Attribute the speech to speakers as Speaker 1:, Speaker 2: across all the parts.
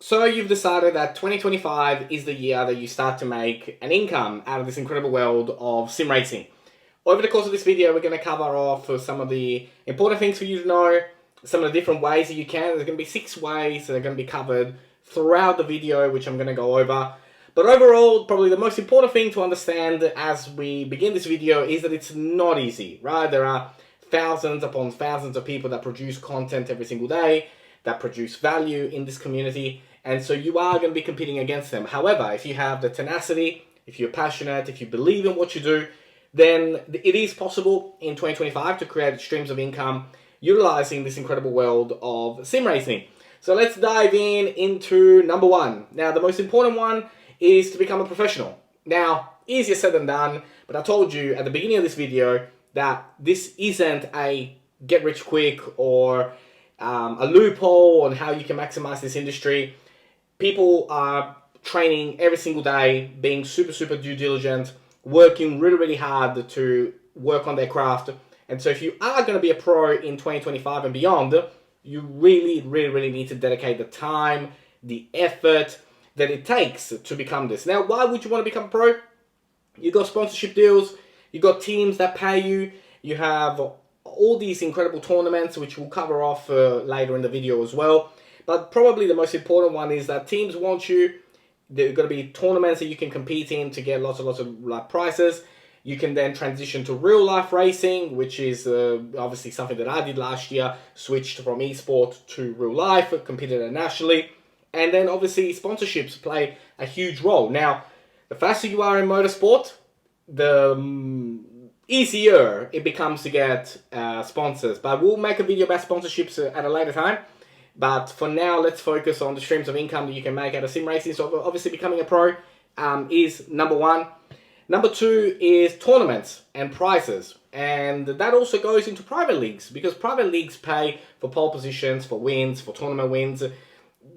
Speaker 1: So you've decided that 2025 is the year that you start to make an income out of this incredible world of sim racing. Over the course of this video, we're going to cover off some of the important things for you to know, some of the different ways that you can. There's going to be 6 ways that are going to be covered throughout the video, which I'm going to go over. But overall, probably the most important thing to understand as we begin this video is that it's not easy, right? There are thousands upon thousands of people that produce content every single day, that produce value in this community, and so you are going to be competing against them. However, if you have the tenacity, if you're passionate, if you believe in what you do, then it is possible in 2025 to create streams of income utilizing this incredible world of sim racing. So let's dive into number 1. Now, the most important one is to become a professional. Now, easier said than done, but I told you at the beginning of this video that this isn't a get rich quick or a loophole on how you can maximize this industry. People are training every single day, being super due diligent, working really hard to work on their craft. And so if you are going to be a pro in 2025 and beyond, you really need to dedicate the time, the effort that it takes to become this. Now, why would you want to become a pro? You got sponsorship deals, you got teams that pay you, you have all these incredible tournaments, which we'll cover off later in the video as well. But probably the most important one is that teams want you. There are going to be tournaments that you can compete in to get lots of prizes. You can then transition to real life racing, which is obviously something that I did last year, switched from esports to real life, competed nationally. And then obviously sponsorships play a huge role. Now, the faster you are in motorsport, the easier it becomes to get sponsors. But we'll make a video about sponsorships at a later time. But for now, let's focus on the streams of income that you can make out of sim racing. So obviously becoming a pro is number 1. Number 2 is tournaments and prizes. And that also goes into private leagues, because private leagues pay for pole positions, for wins, for tournament wins.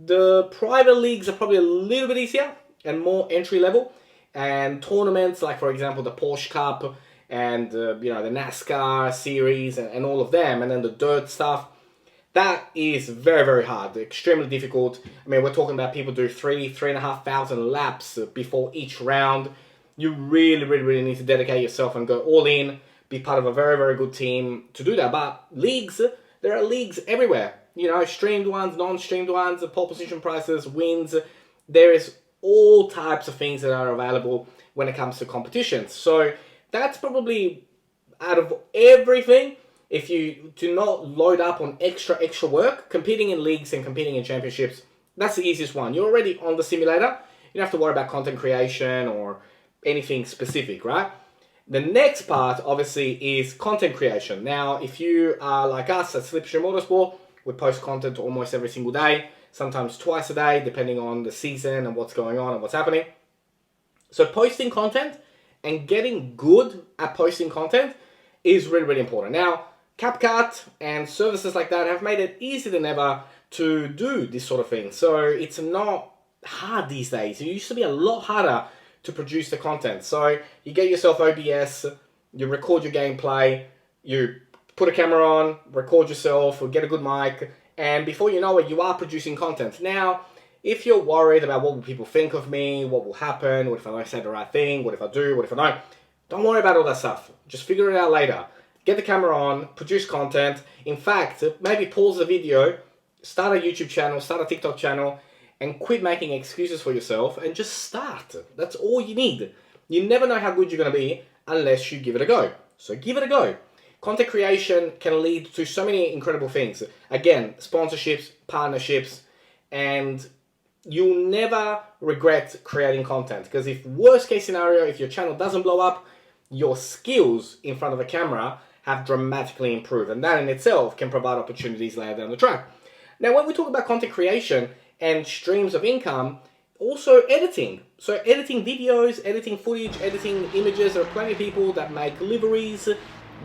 Speaker 1: The private leagues are probably a little bit easier and more entry level. And tournaments like, for example, the Porsche Cup and the NASCAR series and all of them, and then the dirt stuff, that is very hard, extremely difficult. I mean, we're talking about people do 3,500 laps before each round. You really need to dedicate yourself and go all in, be part of a very good team to do that. But leagues, there are leagues everywhere. Streamed ones, non-streamed ones, pole position prices, wins. There is all types of things that are available when it comes to competitions. So that's probably, out of everything, if you do not load up on extra work, competing in leagues and competing in championships, that's the easiest one. You're already on the simulator. You don't have to worry about content creation or anything specific, right? The next part, obviously, is content creation. Now, if you are like us at Slipstream Motorsport, we post content almost every single day, sometimes twice a day, depending on the season and what's going on and what's happening. So posting content and getting good at posting content is really important. Now, CapCut and services like that have made it easier than ever to do this sort of thing. So it's not hard these days. It used to be a lot harder to produce the content. So you get yourself OBS, you record your gameplay, you put a camera on, record yourself, or get a good mic, and before you know it, you are producing content. Now, if you're worried about what will people think of me, what will happen, what if I don't say the right thing, what if I do, what if I don't worry about all that stuff. Just figure it out later. Get the camera on, produce content. In fact, maybe pause the video, start a YouTube channel, start a TikTok channel, and quit making excuses for yourself and just start. That's all you need. You never know how good you're going to be unless you give it a go. So give it a go. Content creation can lead to so many incredible things. Again, sponsorships, partnerships, and you'll never regret creating content. Because if worst case scenario, if your channel doesn't blow up, your skills in front of a camera have dramatically improved. And that in itself can provide opportunities later down the track. Now, when we talk about content creation and streams of income, also editing. So editing videos, editing footage, editing images. There are plenty of people that make liveries,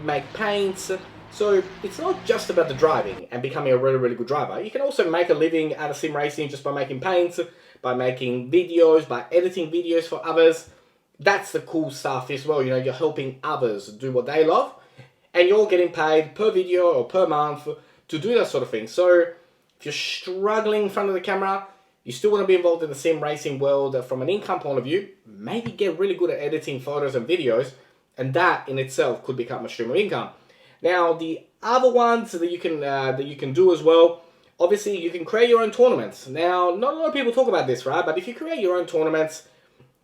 Speaker 1: make paints. So it's not just about the driving and becoming a really good driver. You can also make a living out of sim racing just by making paints, by making videos, by editing videos for others. That's the cool stuff as well. You're helping others do what they love, and you're getting paid per video or per month to do that sort of thing. So if you're struggling in front of the camera, you still want to be involved in the sim racing world from an income point of view, maybe get really good at editing photos and videos, and that in itself could become a stream of income. Now, the other ones that you can do as well, obviously you can create your own tournaments. Now, not a lot of people talk about this, right? But if you create your own tournaments,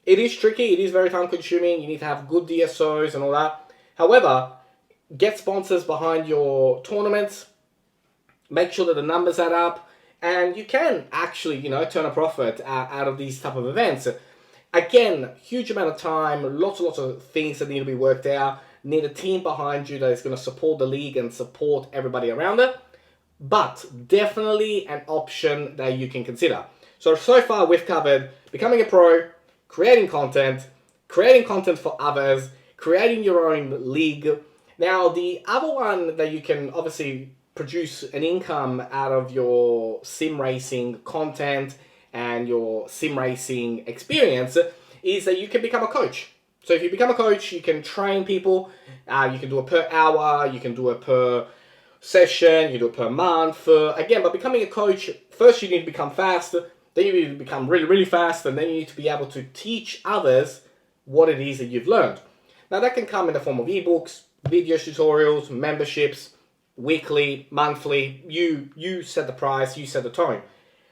Speaker 1: it is tricky, it is very time consuming, you need to have good DSOs and all that. However, get sponsors behind your tournaments, make sure that the numbers add up, and you can actually, turn a profit out of these type of events. Again, huge amount of time, lots and lots of things that need to be worked out. Need a team behind you that is going to support the league and support everybody around it. But definitely an option that you can consider. So far we've covered becoming a pro, creating content for others, creating your own league. Now, the other one that you can obviously produce an income out of your sim racing content and your sim racing experience is that you can become a coach. So if you become a coach, you can train people. You can do it per hour, you can do it per session, you do it per month. Again, by becoming a coach, first you need to become fast, then you need to become really, really fast, and then you need to be able to teach others what it is that you've learned. Now that can come in the form of ebooks, video tutorials, memberships, weekly, monthly. You set the price, you set the tone.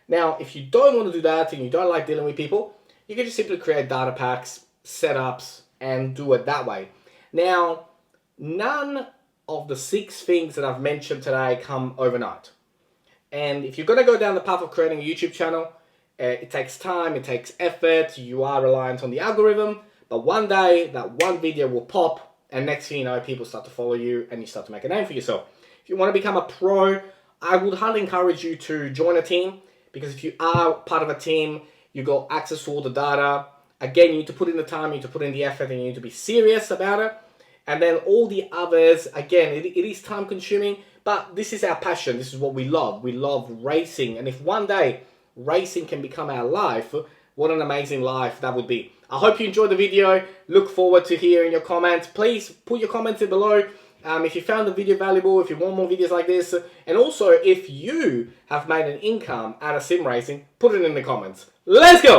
Speaker 1: Now, if you don't want to do that and you don't like dealing with people, you can just simply create data packs, setups, and do it that way. Now, none of the 6 things that I've mentioned today come overnight. And if you're going to go down the path of creating a YouTube channel, it takes time, it takes effort, you are reliant on the algorithm, but one day that one video will pop, and next thing you know, people start to follow you and you start to make a name for yourself. If you want to become a pro, I would highly encourage you to join a team, because if you are part of a team, you got access to all the data. Again, you need to put in the time, you need to put in the effort, and you need to be serious about it. And then all the others, again, it is time consuming, but this is our passion. This is what we love. We love racing. And if one day racing can become our life, what an amazing life that would be. I hope you enjoyed the video. Look forward to hearing your comments. Please put your comments in below. If you found the video valuable, if you want more videos like this, and also if you have made an income out of sim racing, put it in the comments. Let's go!